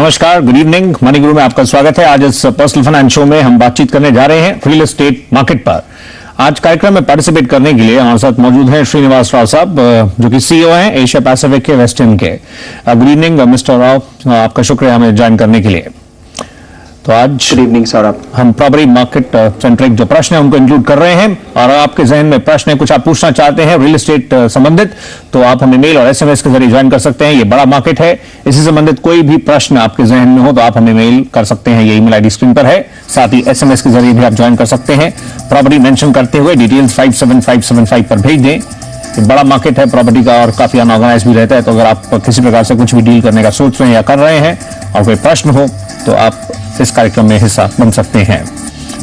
नमस्कार, good evening. Money गुरु में आपका स्वागत है। आज इस पर्सनल फाइनेंस शो में हम बातचीत करने जा रहे हैं रियल एस्टेट मार्केट पर। आज कार्यक्रम में पार्टिसिपेट करने के लिए हमारे साथ मौजूद हैं श्रीनिवास राव साहब, जो कि सीईओ हैं एशिया पैसिफिक के वेस्टर्न के। गुड इवनिंग मिस्टर राव, आपका शुक्रिया हमें ज्वाइन करने के लिए। तो आज गुड इवनिंग सर, हम प्रॉपर्टी मार्केट सेंट्रिक जो प्रश्न है उनको इंक्लूड कर रहे हैं, और आपके जहन में प्रश्न है, कुछ आप पूछना चाहते हैं रियल एस्टेट संबंधित, तो आप हमें मेल और एसएमएस के जरिए ज्वाइन कर सकते हैं। ये बड़ा मार्केट है, इसी संबंधित कोई भी प्रश्न आपके जहन में हो तो आप हमें मेल कर सकते हैं, ये ईमेल आईडी स्क्रीन पर है। साथ ही एसएमएस के जरिए भी आप ज्वाइन कर सकते हैं, प्रॉपर्टी मेंशन करते हुए डिटेल्स 57575 पर भेज दें। ये बड़ा मार्केट है प्रॉपर्टी का और काफी अनऑर्गेनाइज भी रहता है, तो अगर आप किसी प्रकार से कुछ भी डील करने का सोच रहे हैं या कर रहे हैं और कोई प्रश्न हो तो आप इस कार्यक्रम में हिस्सा बन सकते हैं।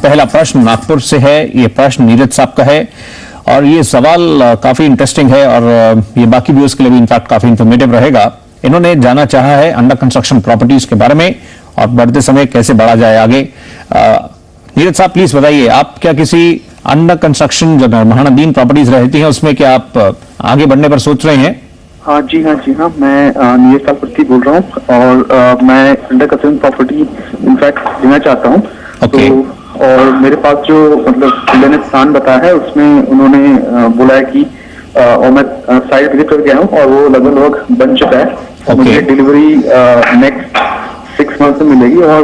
पहला प्रश्न नागपुर से है, ये प्रश्न नीरज साहब का है और ये सवाल काफी इंटरेस्टिंग है और ये बाकी व्यूअर्स के लिए भी इनफैक्ट काफी इंफॉर्मेटिव रहेगा। इन्होंने जानना चाहा है अंडर कंस्ट्रक्शन प्रॉपर्टीज के बारे में और बढ़ते समय कैसे बढ़ा जाए आगे। नीरज साहब प्लीज बताइए, आप क्या किसी अंडर कंस्ट्रक्शन जो निर्माणाधीन प्रॉपर्टीज रहती हैं उसमें क्या आप आगे बढ़ने पर सोच रहे हैं? जी हाँ, मैं नीरज साहब बोल रहा हूँ और मैं अंडर कंस्ट्रक्शन प्रॉपर्टी इनफैक्ट लेना चाहता हूँ। Okay. तो और मेरे पास जो मतलब मैंने स्थान बताया है उसमें उन्होंने बोला है कि और मैं साइट विजिट कर गया हूँ और वो लगभग बन चुका है। Okay. मुझे डिलीवरी नेक्स्ट 6 मंथ में मिलेगी और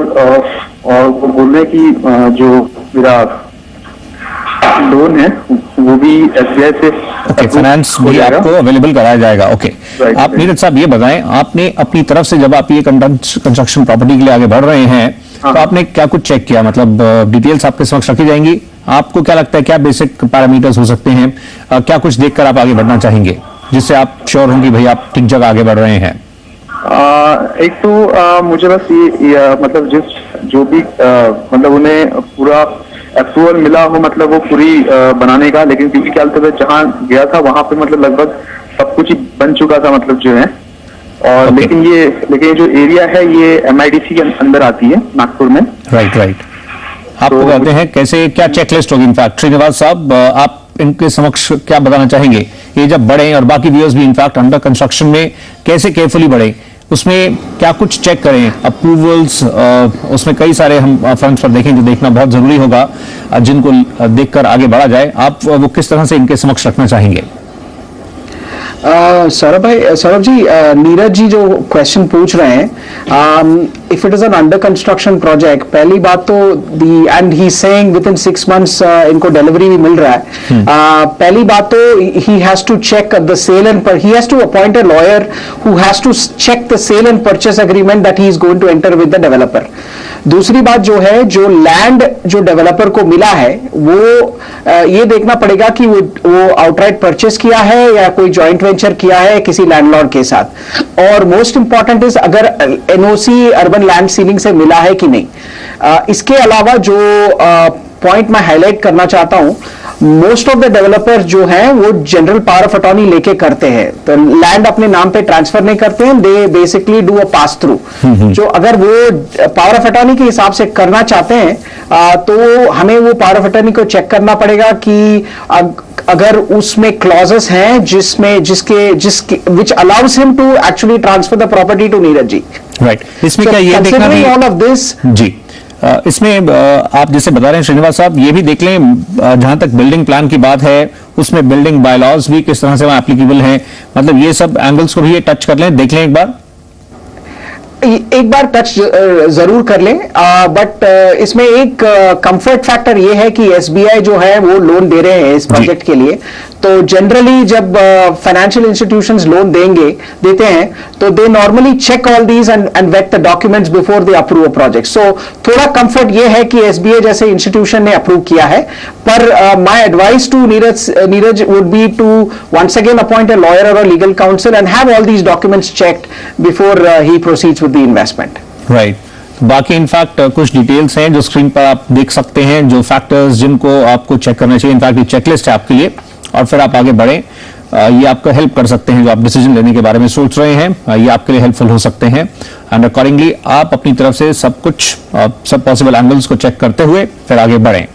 वो बोल रहे हैं कि जो मेरा लोन है वो भी एसबीआई से फाइनेंस भी आपको अवेलेबल कराया जाएगा। ओके, आप नीरज साहब ये बताएं, आपने अपनी तरफ से जब आप ये कंस्ट्रक्शन प्रॉपर्टी के लिए आगे बढ़ रहे हैं तो आपने क्या कुछ चेक किया? मतलब डिटेल्स आपके समक्ष रखी जाएंगी। आपको क्या लगता है क्या बेसिक पैरामीटर्स हो सकते हैं, क्या कुछ देखकर आप आगे बढ़ना चाहेंगे जिससे आप श्योर होंगे भाई आप ठीक जगह आगे बढ़ रहे हैं? एक तो मुझे बस ये मतलब जो भी मतलब उन्हें पूरा अप्रूवल मिला हो, मतलब वो पूरी बनाने का, लेकिन क्योंकि क्या जहाँ गया था वहां पे मतलब लगभग सब कुछ ही बन चुका था, मतलब जो है और Okay. लेकिन जो एरिया है ये एमआईडीसी के अंदर आती है नागपुर में। राइट। आपको तो कहते हैं कैसे क्या चेकलिस्ट होगी? इनफैक्ट श्रीनिवास साहब आप इनके समक्ष क्या बताना चाहेंगे? ये जब बढ़े और बाकी व्यूअर्स भी इनफैक्ट अंडर कंस्ट्रक्शन में कैसे केयरफुली बढ़े, उसमें क्या कुछ चेक करें? अप्रूवल्स उसमें कई सारे हम फ्रंट्स पर देखें जो देखना बहुत जरूरी होगा, जिनको देखकर आगे बढ़ा जाए। आप वो किस तरह से इनके समक्ष रखना चाहेंगे? सौरभ जी, नीरज जी जो क्वेश्चन पूछ रहे हैं, if it is an under construction project, पहली बात तो and he saying within 6 months इनको डिलीवरी भी मिल रहा है। पहली बात तो ही has to check the sale and he has to appoint a lawyer who has to check the sale and purchase agreement that he is going to enter with the developer. दूसरी बात जो है, जो लैंड जो developer को मिला है वो ये देखना पड़ेगा कि वो आउटराइट परचेस किया है या कोई जॉइंट वेंचर किया है किसी लैंडलॉर्ड के साथ। और मोस्ट इंपॉर्टेंट इज अगर एनओसी अर्बन लैंड सीलिंग से मिला है कि नहीं। इसके अलावा जो पॉइंट मैं हाईलाइट करना चाहता हूं, मोस्ट ऑफ द डेवलपर जो हैं वो जनरल पावर ऑफ अटॉर्नी लेके करते हैं, तो लैंड अपने नाम पे ट्रांसफर नहीं करते हैं, they basically do a pass through. जो अगर वो पावर ऑफ अटॉर्नी के हिसाब से करना चाहते हैं तो हमें वो पावर ऑफ अटॉर्नी को चेक करना पड़ेगा कि अगर उसमें क्लॉजेस हैं जिसके which allows him to actually transfer the property to Neeraj ji. Right. इसमें क्या ये देखना भी ऑल ऑफ दिस जी, इसमें आप जैसे बता रहे हैं श्रीनिवास साहब, ये भी देख लें जहां तक बिल्डिंग प्लान की बात है उसमें बिल्डिंग बायलॉज भी किस तरह से वहां एप्लीकेबल हैं, मतलब ये सब एंगल्स को भी ये टच कर लें, देख लें एक बार टच जरूर कर लें। बट इसमें एक कंफर्ट फैक्टर ये है कि एसबीआई जो है वो लोन दे रहे हैं इस प्रोजेक्ट के लिए, तो जनरली जब फाइनेंशियल इंस्टीट्यूशंस लोन देते हैं तो they normally check all these and vet the documents before they approve a project. So थोड़ा कंफर्ट ये है कि एसबीआई जैसे इंस्टीट्यूशन ने अप्रूव किया है, पर my advice to Neeraj would be to once again appoint a lawyer और a legal council and have all these documents checked before he proceeds with the investment. Right. बाकी इनफैक्ट कुछ details हैं जो screen पर आप देख सकते हैं, जो फैक्टर्स जिनको आपको चेक करना चाहिए। इनफैक्ट ये चेकलिस्ट है आपके लिए और फिर आप आगे बढ़ें। ये आपको हेल्प कर सकते हैं, जो आप डिसीजन लेने के बारे में सोच रहे हैं ये आपके लिए हेल्पफुल हो सकते हैं। एंड अकॉर्डिंगली आप अपनी तरफ से सब कुछ सब पॉसिबल एंगल्स को चेक करते हुए फिर आगे बढ़ें।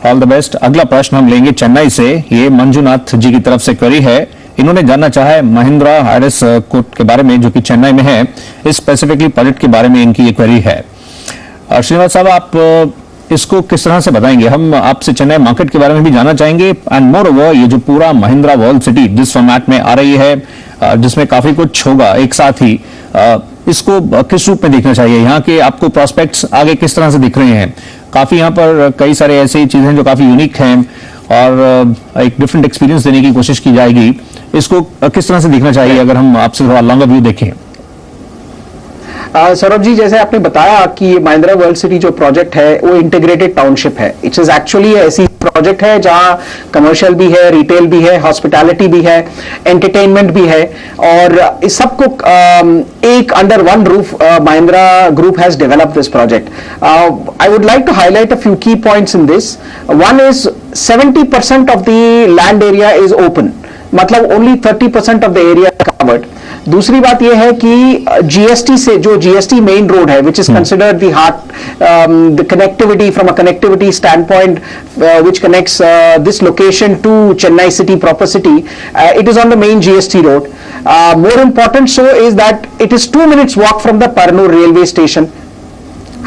All the best. अगला प्रश्न हम लेंगे चेन्नई से, ये मंजुनाथ जी की तरफ से क्वेरी है। इन्होंने जानना चाहा है महिंद्रा हाइरस कोर्ट के बारे में, जो कि चेन्नई में है। इस स्पेसिफिकली प्रोजेक्ट के बारे में इनकी एक क्वेरी है। श्रीनिवास साहब, आप इसको किस तरह से बताएंगे? हम आपसे चेन्नई मार्केट के बारे में भी जानना चाहेंगे, एंड मोर ओवर ये जो पूरा महिंद्रा वर्ल्ड सिटी जिस फॉर्मेट में आ रही है, जिसमें काफी कुछ होगा एक साथ ही, इसको किस रूप में देखना चाहिए? यहाँ के आपको प्रोस्पेक्ट्स आगे किस तरह से दिख रहे हैं? काफी यहाँ पर कई सारे ऐसी चीजें हैं जो काफी यूनिक हैं और एक डिफरेंट एक्सपीरियंस देने की कोशिश की जाएगी। इसको किस तरह से देखना चाहिए अगर हम आपसे थोड़ा लॉन्गर व्यू देखें? सौरभ जी, जैसे आपने बताया कि ये महिंद्रा वर्ल्ड सिटी जो प्रोजेक्ट है वो इंटीग्रेटेड टाउनशिप है। इट इज एक्चुअली ऐसी प्रोजेक्ट है जहां कमर्शियल भी है, रिटेल भी है, हॉस्पिटैलिटी भी है, एंटरटेनमेंट भी है, और इस सबको एक under one roof Mahindra group has developed this project. I would like to highlight a few key points in this. One is 70% of the land area is open, मतलब only 30% of the area covered. दूसरी बात यह है कि GST से, जो GST main road है, which is considered the heart, the connectivity from a connectivity stand point which connects this location to Chennai city proper city, it is on the main GST road. More important so is that it is 2 minutes walk from the Parnur railway station.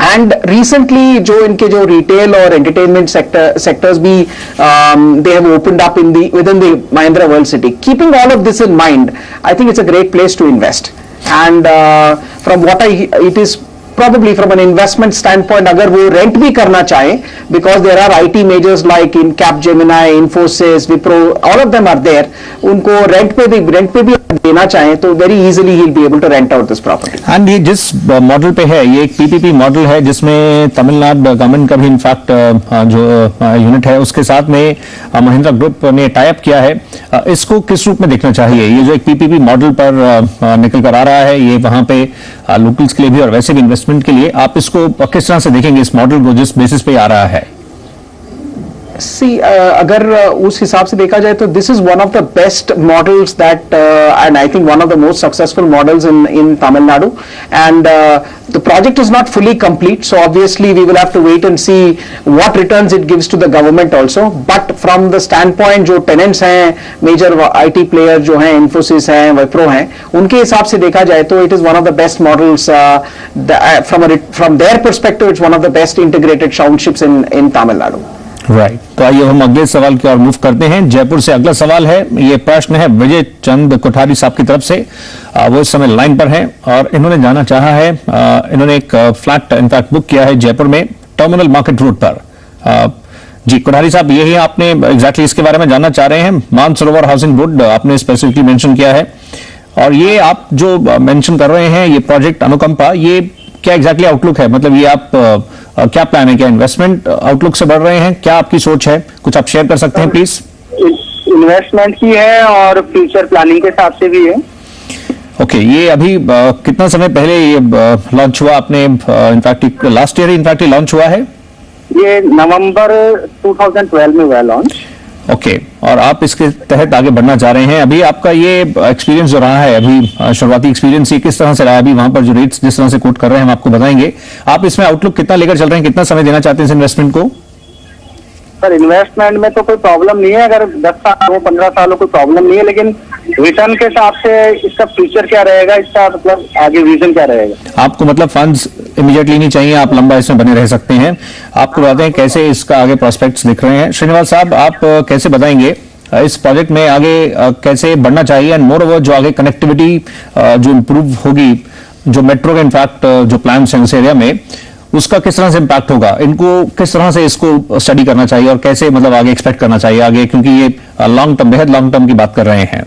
And recently जो इनके जो retail और entertainment sectors भी they have opened up within the Mahindra World City. Keeping all of this in mind, I think it's a great place to invest. And from what it is probably from an investment standpoint, अगर वो rent भी करना चाहे, because there are IT majors like in Capgemini, Infosys, Wipro, all of them are there, उनको rent पे भी देना चाहे तो very easily he'll be able to rent out this property. And ये जिस मॉडल पे है, ये एक पीपीपी मॉडल है जिसमें तमिलनाडु गवर्नमेंट का भी इनफैक्ट जो यूनिट है उसके साथ में महिंद्रा ग्रुप ने टाई अप किया है। इसको किस रूप में देखना चाहिए? ये जो एक पीपीपी मॉडल पर निकल कर आ रहा है, ये वहां पे लोकल्स के लिए भी और वैसे भी इन्वेस्टमेंट के लिए, आप इसको किस तरह से देखेंगे इस मॉडल को जिस बेसिस पे आ रहा है? अगर उस हिसाब से देखा जाए तो this is one of the best models that and I think one of the most successful models in Tamil Nadu, and the project is not fully complete, so obviously we will have to wait and see what returns it gives to the government also. But from the standpoint जो tenants हैं, major IT player जो हैं, Infosys हैं, Wipro हैं, उनके हिसाब से देखा जाए तो it is one of the best models from their perspective. It's one of the best integrated townships in Tamil Nadu. Right, तो आइए हम अगले सवाल की ओर मूव करते हैं। जयपुर से अगला सवाल है, ये प्रश्न है विजय चंद कोठारी साहब की तरफ से। वो इस समय लाइन पर हैं और इन्होंने जानना चाहा है, इन्होंने एक फ्लैट इनफैक्ट बुक किया है जयपुर में टर्मिनल मार्केट रोड पर। जी कोठारी साहब, यही आपने एग्जैक्टली इसके बारे में जानना चाह रहे हैं। मानसरोवर हाउसिंग बोर्ड आपने स्पेसिफिकली मेंशन किया है, और ये आप जो मेंशन कर रहे हैं ये प्रोजेक्ट अनुकंपा, ये क्या एग्जैक्टली आउटलुक है? मतलब ये आप क्या प्लान है? क्या इन्वेस्टमेंट आउटलुक से बढ़ रहे हैं? क्या आपकी सोच है? कुछ आप शेयर कर सकते हैं प्लीज? इन्वेस्टमेंट की है और फ्यूचर प्लानिंग के हिसाब से भी है। ओके, ये अभी कितना समय पहले ये लॉन्च हुआ? आपने in fact last year in fact launch हुआ है? ये नवंबर 2012 में हुआ लॉन्च। ओके, और आप इसके तहत आगे बढ़ना चाह रहे हैं। अभी आपका ये एक्सपीरियंस जो रहा है, अभी शुरुआती एक्सपीरियंस ये किस तरह से रहा है? अभी वहां पर जो रेट्स जिस तरह से कोट कर रहे हैं हम आपको बताएंगे। आप इसमें आउटलुक कितना लेकर चल रहे हैं? कितना समय देना चाहते हैं इस इन्वेस्टमेंट को? सर इन्वेस्टमेंट में तो कोई प्रॉब्लम नहीं है, अगर 10 साल हो 15 साल हो कोई प्रॉब्लम नहीं है, लेकिन रिटर्न के हिसाब से इसका फ्यूचर क्या रहेगा, इसका मतलब आगे विजन क्या रहेगा? आपको मतलब फंड्स इमीडिएटली नहीं चाहिए, आप लंबा इसमें बने रह सकते हैं। आपको बताते हैं कैसे इसका आगे प्रोस्पेक्ट्स दिख रहे हैं। श्रीनिवास साहब, आप कैसे बताएंगे इस प्रोजेक्ट में आगे कैसे बढ़ना चाहिए, एंड मोर ओवर जो आगे कनेक्टिविटी जो इम्प्रूव होगी, जो मेट्रो के इनफैक्ट जो प्लान है उस एरिया में, उसका किस तरह से इम्पैक्ट होगा? इनको किस तरह से इसको स्टडी करना चाहिए और कैसे मतलब आगे एक्सपेक्ट करना चाहिए आगे, क्योंकि ये लॉन्ग टर्म, बेहद लॉन्ग टर्म की बात कर रहे हैं।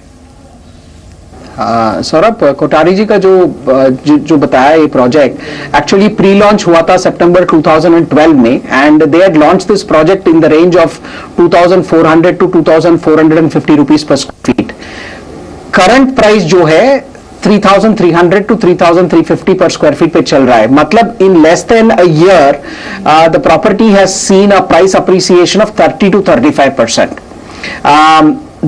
सौरभ, कोठारी जी का जो बताया ये प्रोजेक्ट एक्चुअली प्री लॉन्च हुआ था सितंबर 2012 में, and they had launch this project in the range of 2400 to 2450 rupees पर स्क्वायर फीट। करंट प्राइस जो है 3300 to 3350 per square feet पे चल रहा है। मतलब in less than a year the property has seen a price appreciation of 30 to 35%.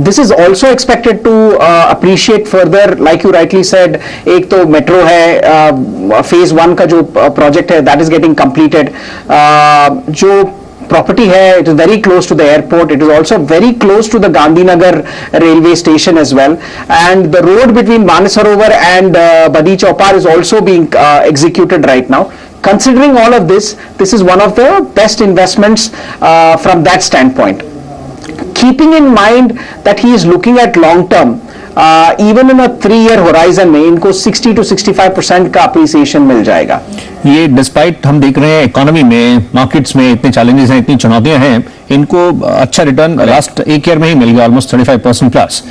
This is also expected to appreciate further, like you rightly said. एक तो metro है, phase 1 का जो प्रोजेक्ट है that is getting completed. जो property है, it is very close to the airport, it is also very close to the Gandhinagar railway station as well, and the road between Mansarovar and Badi Chaupar is also being executed right now. Considering all of this, this is one of the best investments from that standpoint. Keeping in mind that he is looking at long term, even in a 3-year horizon में इनको 60 to 65% का appreciation मिल जाएगा. ये despite हम देख रहे हैं economy में, मार्केट्स में इतने चैलेंजेस हैं, इतनी चुनौतियां हैं, इनको अच्छा रिटर्न लास्ट 1 ईयर में ही मिल गया, almost 35% plus.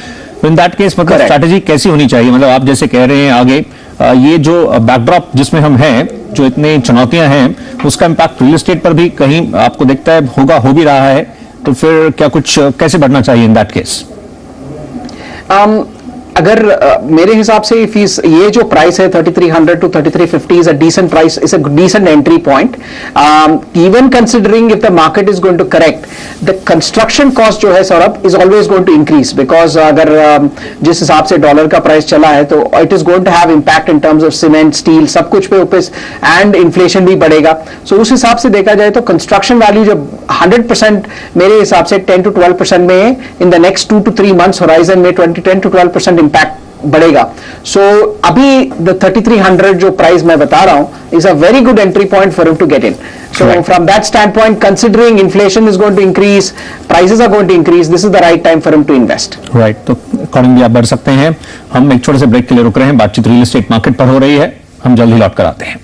In that case मतलब स्ट्रैटेजी कैसी होनी चाहिए? मतलब आप जैसे कह रहे हैं आगे ये जो बैकड्रॉप जिसमें हम हैं, जो इतनी चुनौतियां हैं, उसका इम्पैक्ट रियल एस्टेट पर भी कहीं आपको दिखता है, होगा, हो भी रहा है, तो फिर क्या कुछ कैसे बढ़ना चाहिए इन दैट केस? अगर मेरे हिसाब से ये जो प्राइस है 3300 to 3350 is a decent price, is a decent entry point. Even considering if the market is going to correct, the construction cost जो है Saurabh is always going to increase, because अगर जिस हिसाब से डॉलर का प्राइस चला है तो it is going to have impact in terms of cement, steel, सब कुछ पे ऊपर, and inflation भी बढ़ेगा. So उस हिसाब से देखा जाए तो construction value जो 100% मेरे हिसाब से 10 to 12% में in the next 2 to 3 months horizon में 10 to 12% इम्पैक्ट बढ़ेगा. सो अभी द 3300 जो प्राइस मैं बता रहा हूं is a very good entry point for him to get in. So from that standpoint, considering inflation is going to increase, prices are going to increase, this is the right time for him to invest. Right, तो accordingly आप बढ़ सकते हैं. हम एक छोटे से break के लिए रुक रहे हैं, बातचीत रियल एस्टेट मार्केट पर हो रही है, हम जल्द ही लौट कर आते हैं.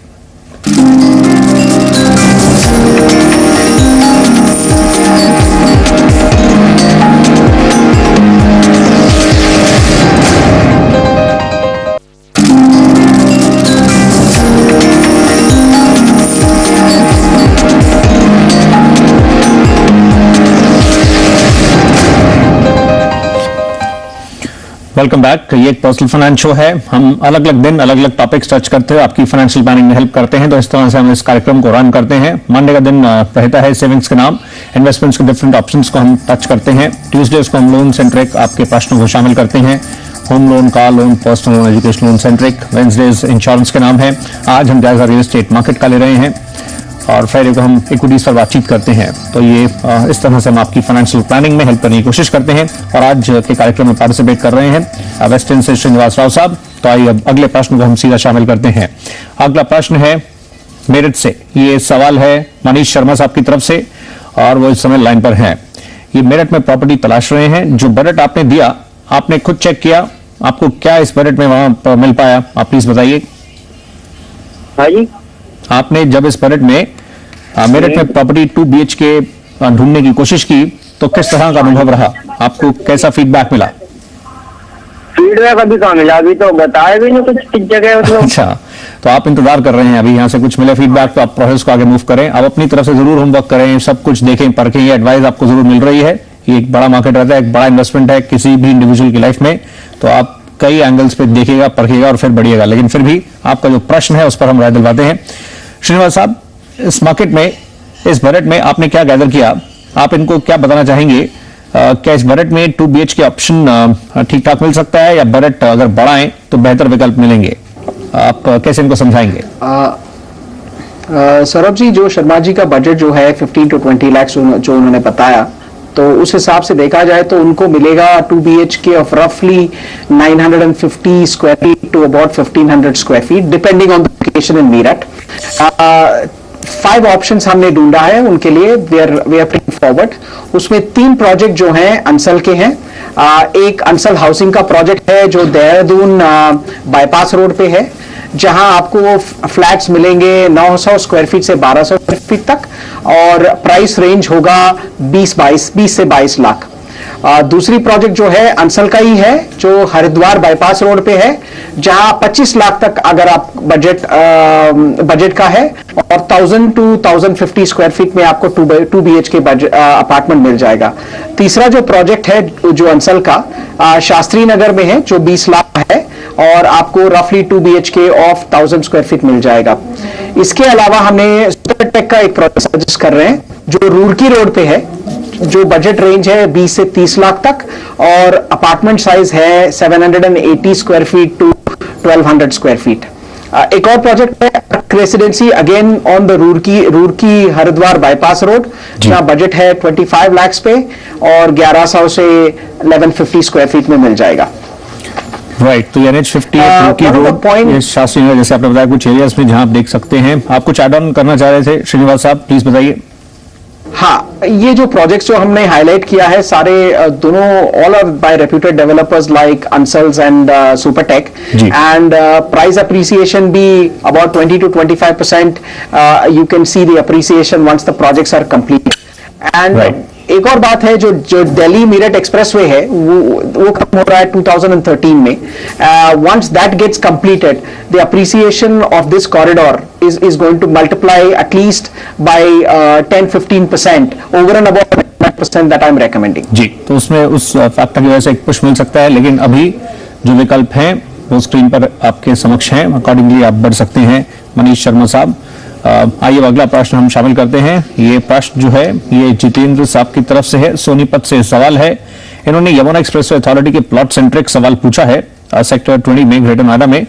Welcome back. ये एक पर्सनल फाइनेंस शो है. हम अलग अलग दिन अलग अलग टॉपिक्स टच करते हैं, आपकी फाइनेंशियल प्लानिंग में हेल्प करते हैं. तो इस तरह से हम इस कार्यक्रम को रन करते हैं. मंडे का दिन रहता है सेविंग्स के नाम, इन्वेस्टमेंट्स के डिफरेंट ऑप्शंस को हम टच करते हैं. ट्यूसडेज को हम लोन सेंट्रिक आपके प्रश्नों को शामिल करते हैं, home loan, car loan, personal loan, education loan centric. Wednesday's insurance के नाम है. आज हम जायजा रियल एस्टेट मार्केट का ले रहे हैं और फ्राइडे को हम इक्विटीज पर बातचीत करते हैं. तो ये इस तरह से हम आपकी फाइनेंशियल प्लानिंग में हेल्प करने की कोशिश करते हैं. और आज के कार्यक्रम में पार्टिसिपेट कर रहे हैं वेस्ट इंड से श्रीनिवास राव साहब. तो आइए अब अगले प्रश्न को हम सीधा शामिल करते हैं. अगला प्रश्न है मेरठ से. ये सवाल है मनीष शर्मा साहब की तरफ से और वो इस समय लाइन पर हैं. ये मेरठ में प्रॉपर्टी तलाश रहे हैं. जो बजट आपने दिया, आपने खुद चेक किया, आपको क्या इस बजट में वहां पर मिल पाया, आप प्लीज बताइए. हाँ जी, आपने जब इस बजट में मेरठ में प्रॉपर्टी 2 BHK ढूंढने की कोशिश की तो किस तरह का अनुभव रहा, आपको कैसा फीडबैक मिला? फीडबैक अभी कहाँ मिला, अभी तो बताया भी नहीं कुछ किस जगह मतलब. अच्छा, तो आप इंतजार कर रहे हैं अभी यहाँ से कुछ मिले फीडबैक, तो आप प्रोसेस को आगे मूव करें. आप अपनी तरफ से जरूर होमवर्क करें, सब कुछ देखें, परखें. ये एडवाइस आपको जरूर मिल रही है. ये एक बड़ा मार्केट रहता है, एक बड़ा इन्वेस्टमेंट है किसी भी इंडिविजुअल की लाइफ में, तो आप कई एंगल्स पे देखिएगा, परखिएगा और फिर बढ़िएगा. लेकिन फिर भी आपका जो प्रश्न है उस पर हम राय दिलवाते हैं. श्रीनिवास साहब, इस मार्केट में, इस बजट में आपने क्या गैदर किया, आप इनको क्या बताना चाहेंगे? क्या इस बजट में 2 BHK ऑप्शन ठीक ठाक मिल सकता है, या बजट अगर बढ़ाएं तो बेहतर विकल्प मिलेंगे? आप कैसे इनको समझाएंगे? सौरभ जी, जो शर्मा जी का बजट जो है 15 to 20 लाख जो उन्होंने बताया, तो उस हिसाब से देखा जाए तो उनको मिलेगा 2 BHK ऑफ रफली 950 square feet to about 1500 square feet depending on the location in Meerut. 5 options हमने ढूंढा है उनके लिए, वी आर प्रिंग फॉरवर्ड. उसमें 3 प्रोजेक्ट जो हैं अंसल के हैं. एक अंसल हाउसिंग का प्रोजेक्ट है जो देहरादून बाईपास रोड पे है, जहां आपको फ्लैट्स मिलेंगे 900 स्क्वायर फीट से 1200 स्क्वायर फीट तक, और प्राइस रेंज होगा 20 से 22 लाख. दूसरी प्रोजेक्ट जो है अंसल का ही है, जो हरिद्वार बाईपास रोड पे है, जहां 25 लाख तक अगर आप बजट का है, और 1000 to 1050 स्क्वायर फीट में आपको 2 BHK अपार्टमेंट मिल जाएगा. तीसरा जो प्रोजेक्ट है जो अंसल का शास्त्री नगर में है, जो 20 लाख है, और आपको रफली 2 BHK ऑफ 1000 स्क्वायर फीट मिल जाएगा. इसके अलावा हमें सुपरटेक का एक प्रोजेक्ट सजेस्ट कर रहे हैं जो रुड़की रोड पे है, जो बजट रेंज है 20 से 30 लाख तक, और अपार्टमेंट साइज है 780 square feet to 1200 square feet. एक और प्रोजेक्ट है residency again on the Roorkee Haridwar bypass road, जहां बजट है 25 लाख पे और 1100 से 1150 स्क्वायर फीट में मिल जाएगा। राइट, तो NH-58 की रोड, ये शास्त्री नगर जैसे आपने बताया, कुछ एरियाज में जहां आप देख सकते हैं। आप कुछ ऐड ऑन करना चाह रहे थे श्रीनिवास साहब, प्लीज बताइए। हाँ, ये जो प्रोजेक्ट्स जो हमने हाईलाइट किया है सारे दोनों all are by reputed developers like Ansals and Supertech, and price appreciation भी about 20 to 25%। You can see the appreciation once the projects are complete. And एक और बात है, जो दिल्ली मीरठ एक्सप्रेसवे है वो खत्म हो रहा है 2013 में। Once that gets completed, the appreciation of this corridor is going to multiply at least by 10-15% over and above 10% that I'm recommending. जी, तो उसमें उस फैक्टर की वजह से एक पुश मिल सकता है, लेकिन अभी जो विकल्प हैं वो स्क्रीन पर आपके समक्ष हैं, अकॉर्डिंगली आप बढ़ सकते हैं। मनीष शर्मा साहब, आइए अगला प्रश्न हम शामिल करते हैं। ये प्रश्न जो है ये जितेंद्र साहब की तरफ से है, सोनीपत से सवाल है। इन्होंने यमुना एक्सप्रेसवे अथॉरिटी के प्लॉट सेंट्रिक सवाल पूछा है सेक्टर 20 में ग्रेटर नोएडा में।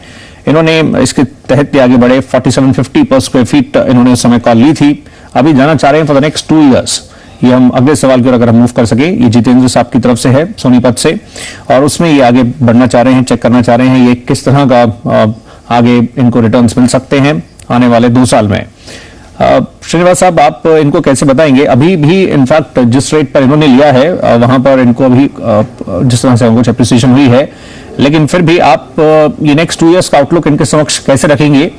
इन्होंने इसके तहत आगे बढ़े 4750 पर स्क्वायर फीट इन्होंने उस समय कॉल ली थी। अभी जाना चाह रहे हैं फॉर द नेक्स्ट 2 इयर्स। ये हम अगले सवाल की ओर अगर हम मूव कर सके, ये जितेंद्र साहब की तरफ से है सोनीपत से, और उसमें ये आगे बढ़ना चाह रहे हैं, चेक करना चाह रहे हैं ये किस तरह का आगे इनको रिटर्न्स मिल सकते हैं आने वाले 2 साल में। श्रीनिवास साहब, आप इनको कैसे बताएंगे? अभी भी इनफैक्ट जिस रेट पर इन्होंने लिया है वहां पर इनको अभी जिस तरह से कुछ एप्रिसिएशन हुई है, लेकिन फिर भी आप ये नेक्स्ट 2 इयर्स का आउटलुक इनके समक्ष कैसे रखेंगे,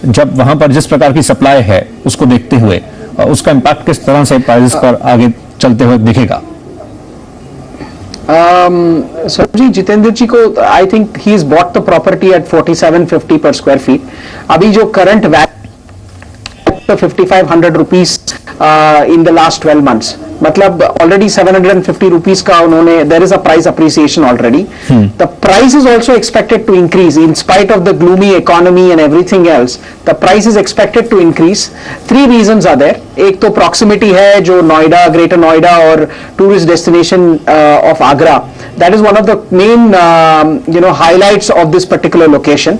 जब वहां पर जिस प्रकार की सप्लाई है उसको देखते हुए उसका इंपैक्ट किस तरह से प्राइस पर आगे चलते हुए दिखेगा? सर जी, जितेंद्र जी को I think he is bought the property at 4750 per square feet. अभी जो current value 5500 rupees in the last 12 months, मतलब ऑलरेडी 750 रुपीज का उन्होंने, there is a price appreciation already. The price is also expected to increase in spite of the gloomy economy and everything else. The price is expected to increase. 3 reasons are there. एक तो proximity है, जो Noida, greater Noida और tourist destination of Agra, that is one of the main highlights of this particular location.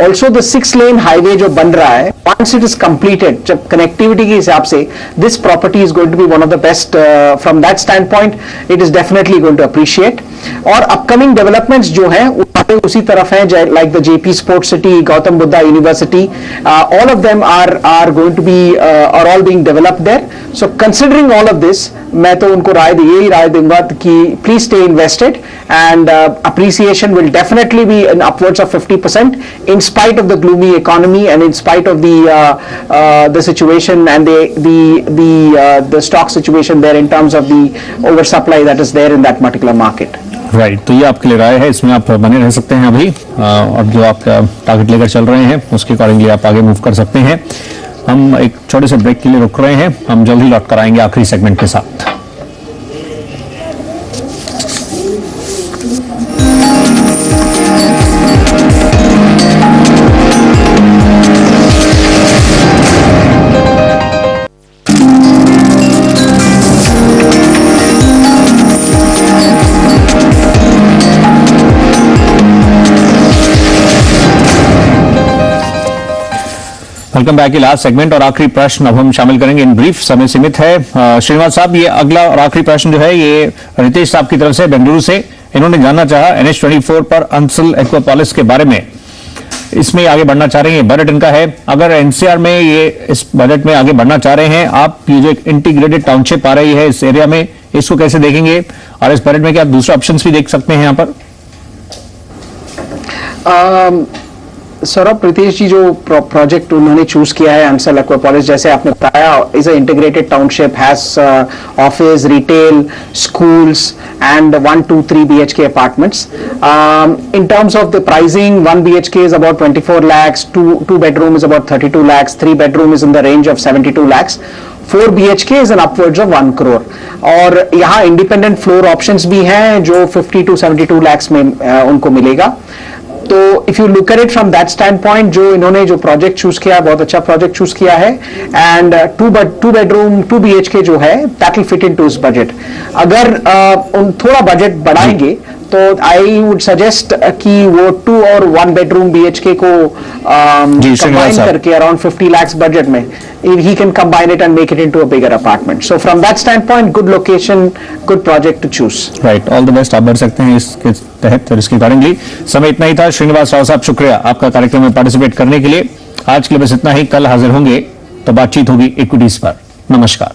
Also the 6-lane highway जो बन रहा है, once it is completed, जब connectivity के हिसाब से this property is going to be one of the best from that standpoint. It is definitely going to appreciate. और upcoming developments जो हैं उसी तरफ हैं, like the JP Sports City, Gautam Buddha University, all of them are going to be are all being developed there. So considering all of this, मैं तो उनको यही राय दूंगा कि please stay invested and appreciation will definitely be in upwards of 50% in spite of the gloomy economy and in spite of the situation and the stock situation there in terms of the oversupply that is there in that particular market. Right, तो ये आपके लिए राय है, इसमें आप बने रह सकते हैं अभी, और जो आपका टारगेट लेकर चल रहे हैं उसके अकॉर्डिंगली आप आगे मूव कर सकते हैं। हम एक छोटे से ब्रेक के लिए रुक रहे हैं, हम जल्द ही लौट कर आएंगे आखिरी सेगमेंट के साथ। Welcome back. लास्ट सेगमेंट और आखिरी प्रश्न अब हम शामिल करेंगे, इन ब्रीफ, समय सीमित है। श्रीनिवास साहब, ये अगला और आखिरी प्रश्न जो है ये रितेश साहब की तरफ से बेंगलुरु से। इन्होंने जानना चाहा NH-24 पर अंसल एक्वापोलिस के बारे में, इसमें आगे बढ़ना चाह रहे हैं, बजट इनका है। अगर एनसीआर में ये इस बजट में आगे बढ़ना चाह रहे हैं आप, ये जो एक इंटीग्रेटेड टाउनशिप आ रही है इस एरिया में, इसको कैसे देखेंगे, और इस बजट में क्या दूसरे ऑप्शंस भी देख सकते हैं यहाँ पर? सौरभ, प्रीतेश जी जो प्रोजेक्ट उन्होंने चूज किया है अंसल एक्वापोलिस, जैसे आपने बताया, is a integrated township, has office, retail, schools and 1, 2, 3 BHK apartments. In terms of the pricing, 1 BHK is about 24 lakhs, 2 bedroom is about 32 lakhs, 3 bedroom is in the range of 72 lakhs. 4 BHK is an upwards of 1 crore. और यहाँ independent floor options भी हैं जो 50 to 72 lakhs में उनको मिलेगा। तो if you look at it from that stand point, जो इन्होंने जो प्रोजेक्ट चूज किया, बहुत अच्छा प्रोजेक्ट चूज किया है, एंड 2 bedroom 2 BHK जो है दैट विल फिट इनटू उस बजट। अगर थोड़ा बजट बढ़ाएंगे तो तो आई वुड सजेस्ट कि वो 2 और 1 बेडरूम BHK को जी, श्रीनिवास कंबाइन साहब। करके अराउंड 50 lakhs बजट में he can combine it and make it into a bigger apartment. So from that standpoint, good location, good project to choose. Right, all the best. आप बढ़ सकते हैं इसके तहत और इसके अकॉर्डिंगली। समय इतना ही था। श्रीनिवास राव साहब, शुक्रिया आपका कार्यक्रम में पार्टिसिपेट करने के लिए। आज के लिए बस इतना ही। कल हाजिर होंगे तो बातचीत होगी इक्विटीज पर। नमस्कार।